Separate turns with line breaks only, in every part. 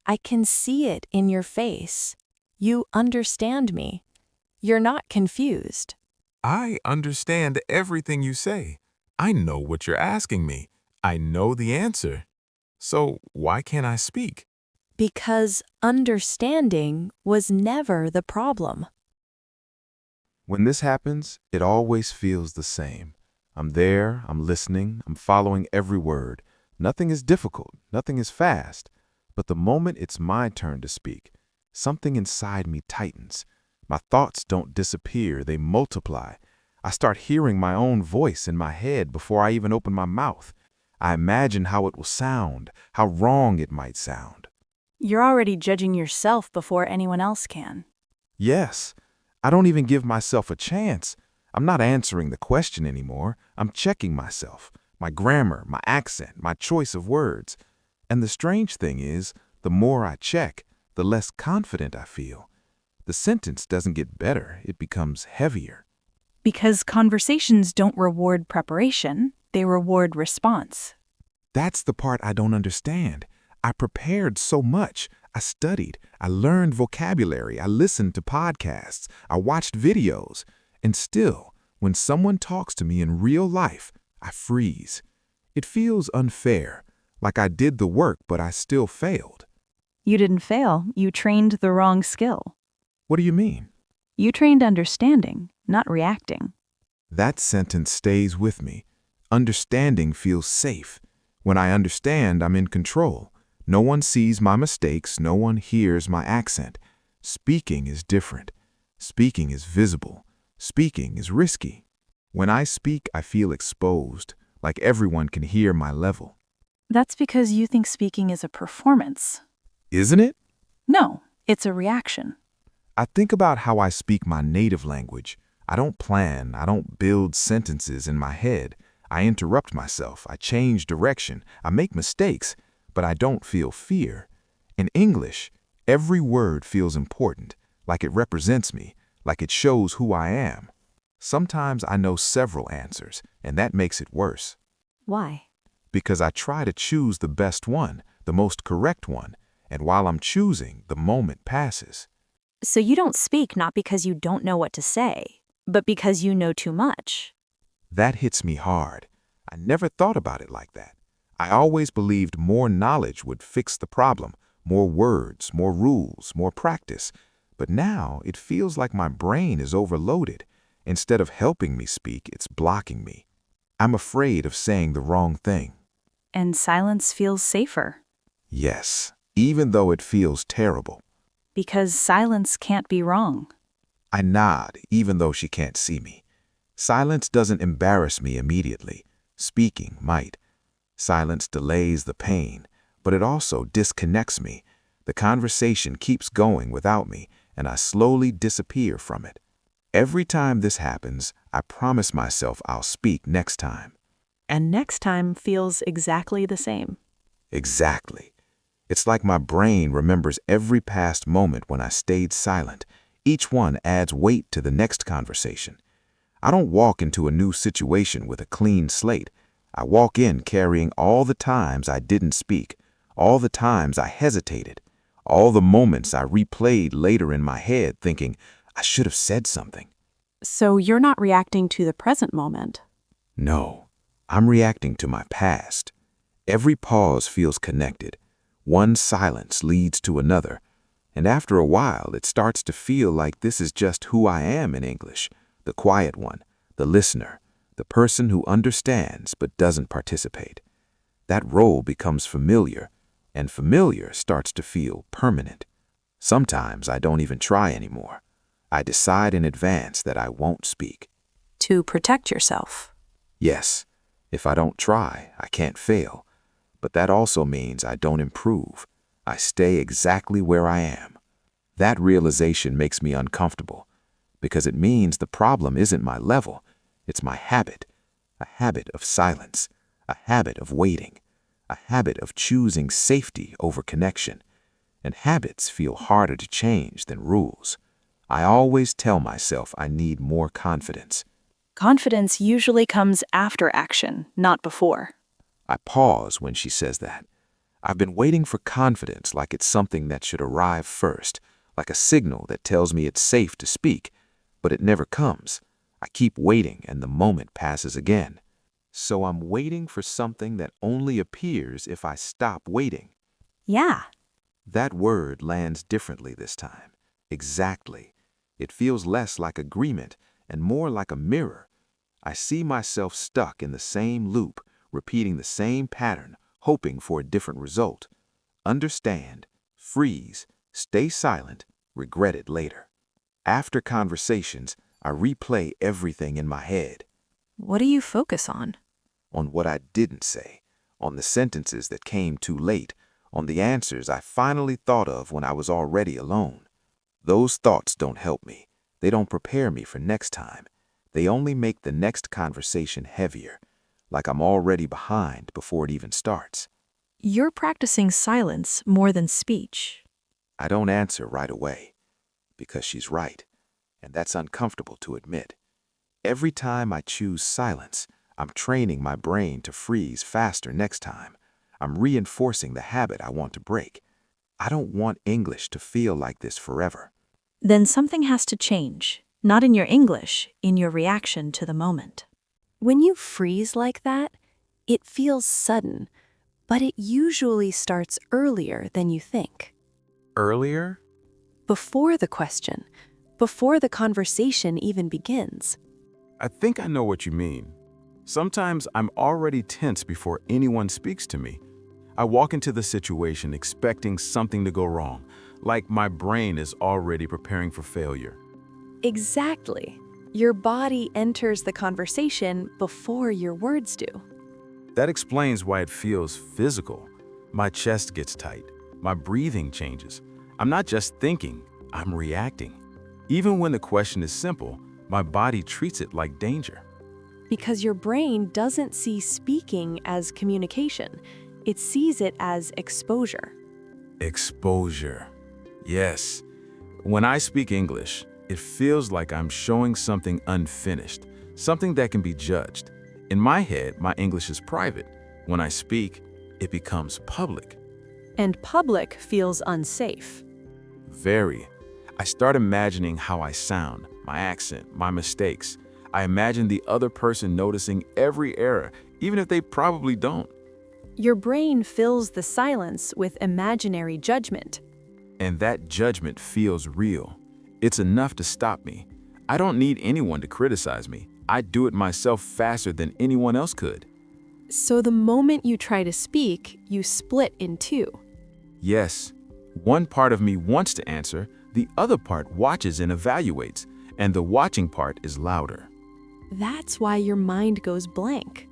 I can see it in your face. You understand me. You're not confused.
I understand everything you say. I know what you're asking me. I know the answer. So why can't I speak?
Because understanding was never the problem.
When this happens, it always feels the same. I'm there, I'm listening, I'm following every word. Nothing is difficult, nothing is fast. But the moment it's my turn to speak, something inside me tightens. My thoughts don't disappear, they multiply. I start hearing my own voice in my head before I even open my mouth. I imagine how it will sound, how wrong it might sound.
You're already judging yourself before anyone else can.
Yes, I don't even give myself a chance. I'm not answering the question anymore. I'm checking myself, my grammar, my accent, my choice of words. And the strange thing is, the more I check, the less confident I feel. The sentence doesn't get better, it becomes heavier.
Because conversations don't reward preparation, they reward response.
That's the part I don't understand. I prepared so much. I studied, I learned vocabulary, I listened to podcasts, I watched videos. And still, when someone talks to me in real life, I freeze. It feels unfair, like I did the work but I still failed.
You didn't fail, you trained the wrong skill.
What do you mean?
You trained understanding, not reacting.
That sentence stays with me. Understanding feels safe. When I understand, I'm in control. No one sees my mistakes, no one hears my accent. Speaking is different. Speaking is visible. Speaking is risky. When I speak, I feel exposed, like everyone can hear my level.
That's because you think speaking is a performance.
Isn't it?
No, it's a reaction.
I think about how I speak my native language. I don't plan, I don't build sentences in my head. I interrupt myself, I change direction, I make mistakes, but I don't feel fear. In English, every word feels important, like it represents me, like it shows who I am. Sometimes I know several answers, and that makes it worse.
Why?
Because I try to choose the best one, the most correct one, and while I'm choosing, the moment passes.
So you don't speak not because you don't know what to say, but because you know too much.
That hits me hard. I never thought about it like that. I always believed more knowledge would fix the problem, more words, more rules, more practice. But now it feels like my brain is overloaded. Instead of helping me speak, it's blocking me. I'm afraid of saying the wrong thing.
And silence feels safer.
Yes, even though it feels terrible.
Because silence can't be wrong.
I nod, even though she can't see me. Silence doesn't embarrass me immediately. Speaking might. Silence delays the pain, but it also disconnects me. The conversation keeps going without me, and I slowly disappear from it. Every time this happens, I promise myself I'll speak next time.
And next time feels exactly the same.
Exactly. It's like my brain remembers every past moment when I stayed silent. Each one adds weight to the next conversation. I don't walk into a new situation with a clean slate. I walk in carrying all the times I didn't speak, all the times I hesitated, all the moments I replayed later in my head thinking, I should have said something.
So you're not reacting to the present moment.
No, I'm reacting to my past. Every pause feels connected. One silence leads to another. And after a while, it starts to feel like this is just who I am in English, the quiet one, the listener, the person who understands but doesn't participate. That role becomes familiar, and familiar starts to feel permanent. Sometimes I don't even try anymore. I decide in advance that I won't speak.
To protect yourself.
Yes, if I don't try, I can't fail. But that also means I don't improve. I stay exactly where I am. That realization makes me uncomfortable because it means the problem isn't my level, it's my habit. A habit of silence, a habit of waiting, a habit of choosing safety over connection. And habits feel harder to change than rules. I always tell myself I need more confidence.
Confidence usually comes after action, not before.
I pause when she says that. I've been waiting for confidence like it's something that should arrive first, like a signal that tells me it's safe to speak, but it never comes. I keep waiting and the moment passes again. So I'm waiting for something that only appears if I stop waiting.
Yeah.
That word lands differently this time. Exactly. It feels less like agreement and more like a mirror. I see myself stuck in the same loop, repeating the same pattern, hoping for a different result. Understand, freeze, stay silent, regret it later. After conversations, I replay everything in my head.
What do you focus on?
On what I didn't say, on the sentences that came too late, on the answers I finally thought of when I was already alone. Those thoughts don't help me. They don't prepare me for next time. They only make the next conversation heavier, like I'm already behind before it even starts.
You're practicing silence more than speech.
I don't answer right away, because she's right, and that's uncomfortable to admit. Every time I choose silence, I'm training my brain to freeze faster next time. I'm reinforcing the habit I want to break. I don't want English to feel like this forever.
Then something has to change. Not in your English, in your reaction to the moment.
When you freeze like that, it feels sudden, but it usually starts earlier than you think.
Earlier?
Before the question, before the conversation even begins.
I think I know what you mean. Sometimes I'm already tense before anyone speaks to me. I walk into the situation expecting something to go wrong, like my brain is already preparing for failure.
Exactly. Your body enters the conversation before your words do.
That explains why it feels physical. My chest gets tight. My breathing changes. I'm not just thinking, I'm reacting. Even when the question is simple, my body treats it like danger.
Because your brain doesn't see speaking as communication. It sees it as exposure.
Exposure. Yes. When I speak English, it feels like I'm showing something unfinished, something that can be judged. In my head, my English is private. When I speak, it becomes public.
And public feels unsafe.
Very. I start imagining how I sound, my accent, my mistakes. I imagine the other person noticing every error, even if they probably don't.
Your brain fills the silence with imaginary judgment.
And that judgment feels real. It's enough to stop me. I don't need anyone to criticize me. I do it myself faster than anyone else could.
So the moment you try to speak, you split in two.
Yes, one part of me wants to answer, the other part watches and evaluates, and the watching part is louder.
That's why your mind goes blank.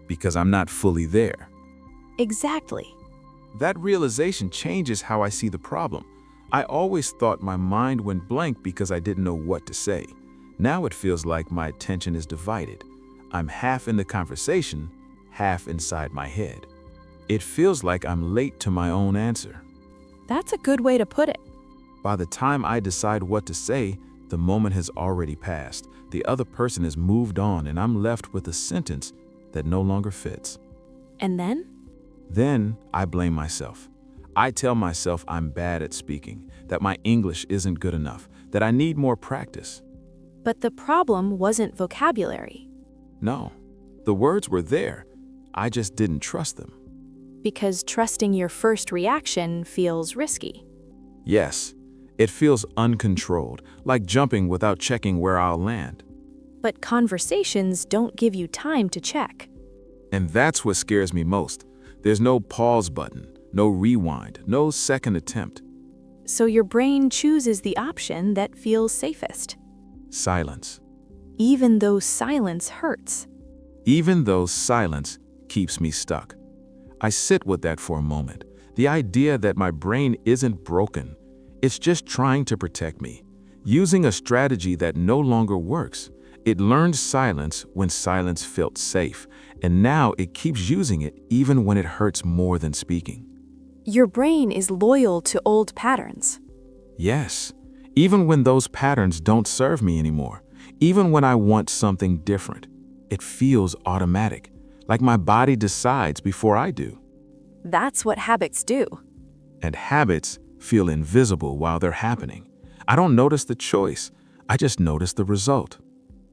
Because I'm not fully there.
Exactly.
That realization changes how I see the problem. I always thought my mind went blank because I didn't know what to say. Now it feels like my attention is divided. I'm half in the conversation, half inside my head. It feels like I'm late to my own answer.
That's a good way to put it.
By the time I decide what to say, the moment has already passed. The other person has moved on and I'm left with a sentence that no longer fits.
And then?
Then I blame myself. I tell myself I'm bad at speaking, that my English isn't good enough, that I need more practice.
But the problem wasn't vocabulary.
No, the words were there. I just didn't trust them.
Because trusting your first reaction feels risky.
Yes, it feels uncontrolled, like jumping without checking where I'll land.
But conversations don't give you time to check.
And that's what scares me most. There's no pause button, no rewind, no second attempt.
So your brain chooses the option that feels safest.
Silence.
Even though silence hurts.
Even though silence keeps me stuck. I sit with that for a moment. The idea that my brain isn't broken. It's just trying to protect me. Using a strategy that no longer works. It learned silence when silence felt safe, and now it keeps using it even when it hurts more than speaking.
Your brain is loyal to old patterns.
Yes, even when those patterns don't serve me anymore, even when I want something different. It feels automatic, like my body decides before I do.
That's what habits do.
And habits feel invisible while they're happening. I don't notice the choice. I just notice the result.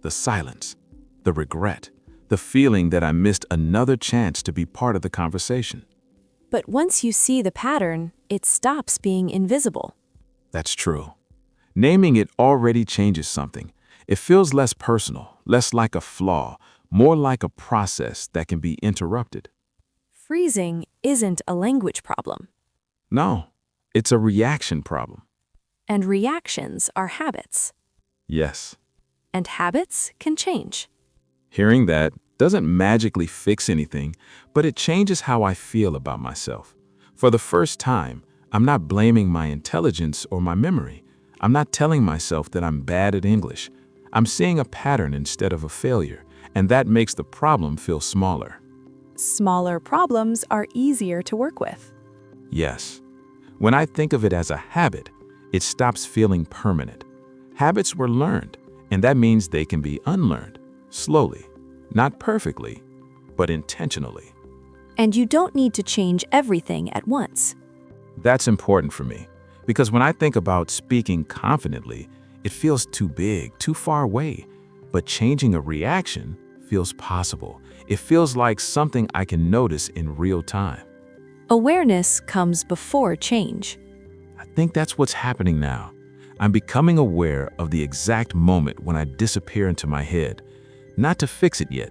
The silence, the regret, the feeling that I missed another chance to be part of the conversation.
But once you see the pattern, it stops being invisible.
That's true. Naming it already changes something. It feels less personal, less like a flaw, more like a process that can be interrupted.
Freezing isn't a language problem,
No, it's a reaction problem.
and reactions are habits,
Yes.
and habits can change.
Hearing that doesn't magically fix anything, but it changes how I feel about myself. For the first time, I'm not blaming my intelligence or my memory. I'm not telling myself that I'm bad at English. I'm seeing a pattern instead of a failure, and that makes the problem feel smaller.
Smaller problems are easier to work with.
Yes. When I think of it as a habit, it stops feeling permanent. Habits were learned, and that means they can be unlearned, slowly, not perfectly, but intentionally.
And you don't need to change everything at once.
That's important for me, because when I think about speaking confidently, it feels too big, too far away. But changing a reaction feels possible. It feels like something I can notice in real time.
Awareness comes before change.
I think that's what's happening now. I'm becoming aware of the exact moment when I disappear into my head, not to fix it yet,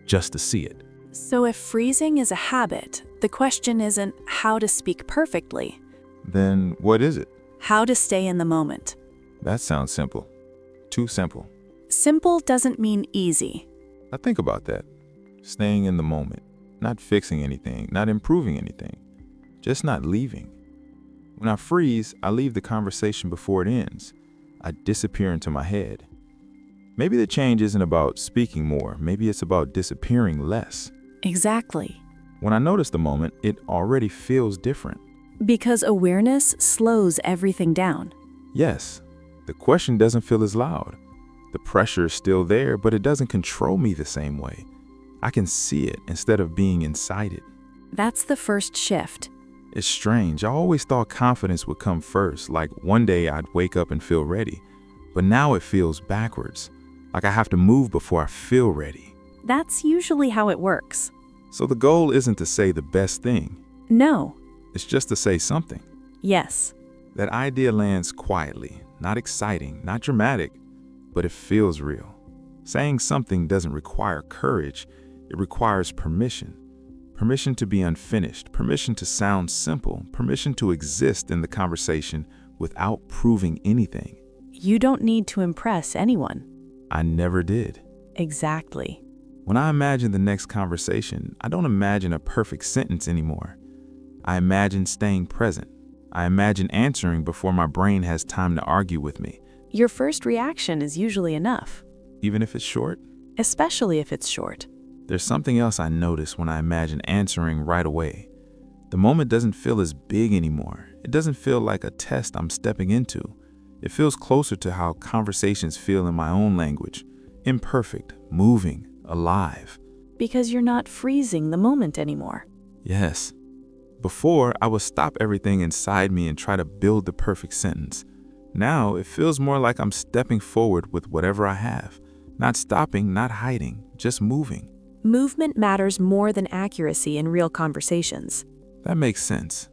just to see it.
So if freezing is a habit, the question isn't how to speak perfectly,
Then what is it?
how to stay in the moment.
That sounds simple. Too simple.
Simple doesn't mean easy.
I think about that. Staying in the moment, not fixing anything, not improving anything, just not leaving. When I freeze, I leave the conversation before it ends. I disappear into my head. Maybe the change isn't about speaking more, maybe it's about disappearing less.
Exactly.
When I notice the moment, it already feels different.
Because awareness slows everything down.
Yes, the question doesn't feel as loud. The pressure is still there, but it doesn't control me the same way. I can see it instead of being inside it.
That's the first shift.
It's strange. I always thought confidence would come first, like one day I'd wake up and feel ready. But now it feels backwards, like I have to move before I feel ready.
That's usually how it works.
So the goal isn't to say the best thing,
No.
it's just to say something.
Yes.
That idea lands quietly, not exciting, not dramatic, but it feels real. Saying something doesn't require courage, it requires permission. Permission to be unfinished, permission to sound simple, permission to exist in the conversation without proving anything.
You don't need to impress anyone.
I never did.
Exactly.
When I imagine the next conversation, I don't imagine a perfect sentence anymore. I imagine staying present. I imagine answering before my brain has time to argue with me,
Your first reaction is usually enough,
even if it's short.
especially if it's short.
There's something else I notice when I imagine answering right away. The moment doesn't feel as big anymore. It doesn't feel like a test I'm stepping into. It feels closer to how conversations feel in my own language. Imperfect, moving, alive.
Because you're not freezing the moment anymore.
Yes. Before, I would stop everything inside me and try to build the perfect sentence. Now, it feels more like I'm stepping forward with whatever I have. Not stopping, not hiding, just moving.
Movement matters more than accuracy in real conversations.
That makes sense.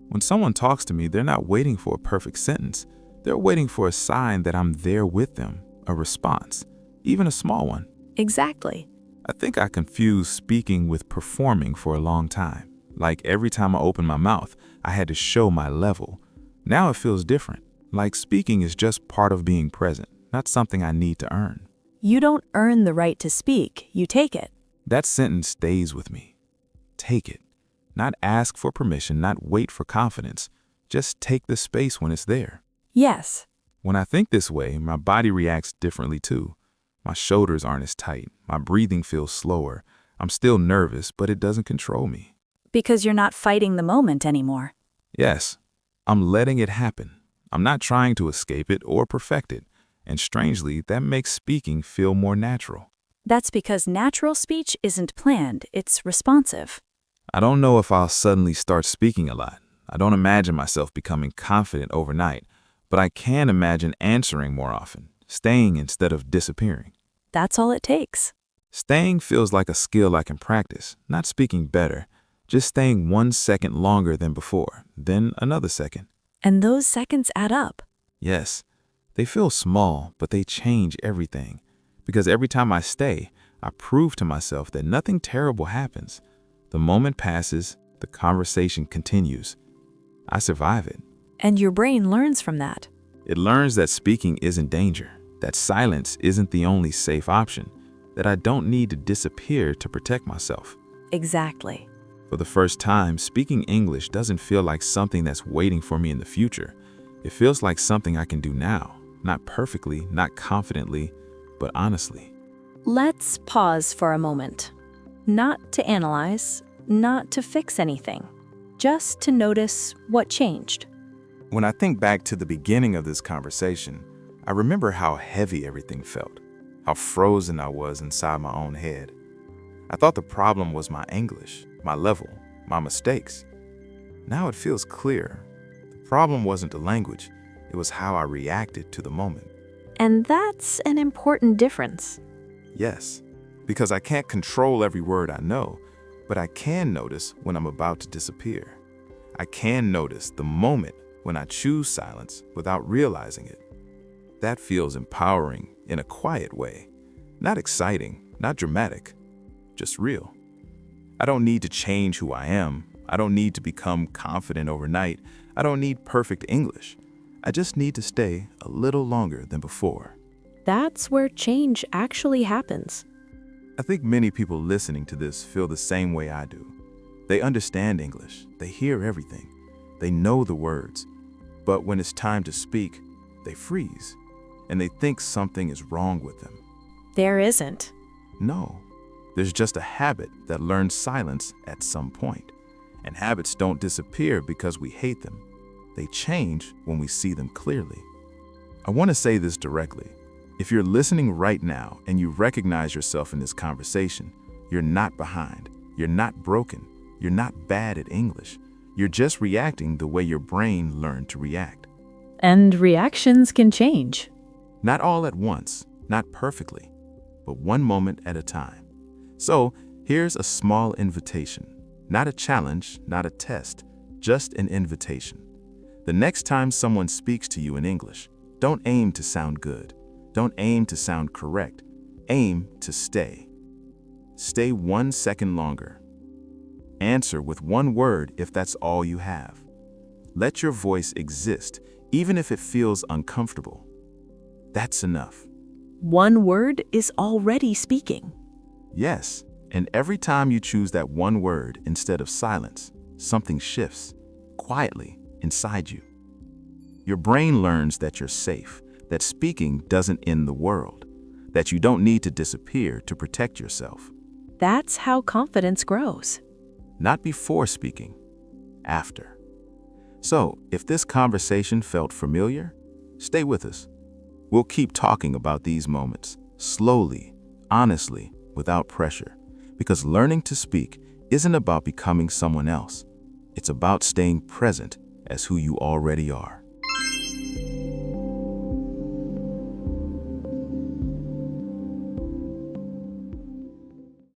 When someone talks to me, they're not waiting for a perfect sentence. They're waiting for a sign that I'm there with them, a response, even a small one.
Exactly.
I think I confused speaking with performing for a long time. Like every time I opened my mouth, I had to show my level. Now it feels different. Like speaking is just part of being present, not something I need to earn.
You don't earn the right to speak, you take it.
That sentence stays with me. Take it. Not ask for permission, not wait for confidence. Just take the space when it's there.
Yes.
When I think this way, my body reacts differently too. My shoulders aren't as tight. My breathing feels slower. I'm still nervous, but it doesn't control me.
Because you're not fighting the moment anymore.
Yes, I'm letting it happen. I'm not trying to escape it or perfect it. And strangely, that makes speaking feel more natural.
That's because natural speech isn't planned, it's responsive.
I don't know if I'll suddenly start speaking a lot. I don't imagine myself becoming confident overnight, but I can imagine answering more often, staying instead of disappearing.
That's all it takes.
Staying feels like a skill I can practice, not speaking better, just staying 1 second longer than before, then another second.
And those seconds add up.
Yes, they feel small, but they change everything. Because every time I stay, I prove to myself that nothing terrible happens. The moment passes, the conversation continues. I survive it.
And your brain learns from that.
It learns that speaking isn't danger, that silence isn't the only safe option, that I don't need to disappear to protect myself.
Exactly.
For the first time, speaking English doesn't feel like something that's waiting for me in the future. It feels like something I can do now, not perfectly, not confidently, but honestly.
Let's pause for a moment. Not to analyze, not to fix anything, just to notice what changed.
When I think back to the beginning of this conversation, I remember how heavy everything felt, how frozen I was inside my own head. I thought the problem was my English, my level, my mistakes. Now it feels clear. The problem wasn't the language, it was how I reacted to the moment.
And that's an important difference.
Yes, because I can't control every word I know, but I can notice when I'm about to disappear. I can notice the moment when I choose silence without realizing it. That feels empowering in a quiet way. Not exciting, not dramatic, just real. I don't need to change who I am. I don't need to become confident overnight. I don't need perfect English. I just need to stay a little longer than before.
That's where change actually happens.
I think many people listening to this feel the same way I do. They understand English. They hear everything. They know the words. But when it's time to speak, they freeze, and they think something is wrong with them.
There isn't.
No, there's just a habit that learns silence at some point. And habits don't disappear because we hate them. They change when we see them clearly. I want to say this directly. If you're listening right now and you recognize yourself in this conversation, you're not behind. You're not broken. You're not bad at English. You're just reacting the way your brain learned to react.
And reactions can change.
Not all at once, not perfectly, but one moment at a time. So here's a small invitation. Not a challenge, not a test, just an invitation. The next time someone speaks to you in English, don't aim to sound good. Don't aim to sound correct. Aim to stay. Stay 1 second longer. Answer with one word if that's all you have. Let your voice exist, even if it feels uncomfortable. That's enough.
One word is already speaking.
Yes, and every time you choose that one word instead of silence, something shifts, quietly, inside you. Your brain learns that you're safe, that speaking doesn't end the world, that you don't need to disappear to protect yourself.
That's how confidence grows.
Not before speaking, after. So, if this conversation felt familiar, stay with us. We'll keep talking about these moments, slowly, honestly, without pressure, because learning to speak isn't about becoming someone else. It's about staying present as who you already are.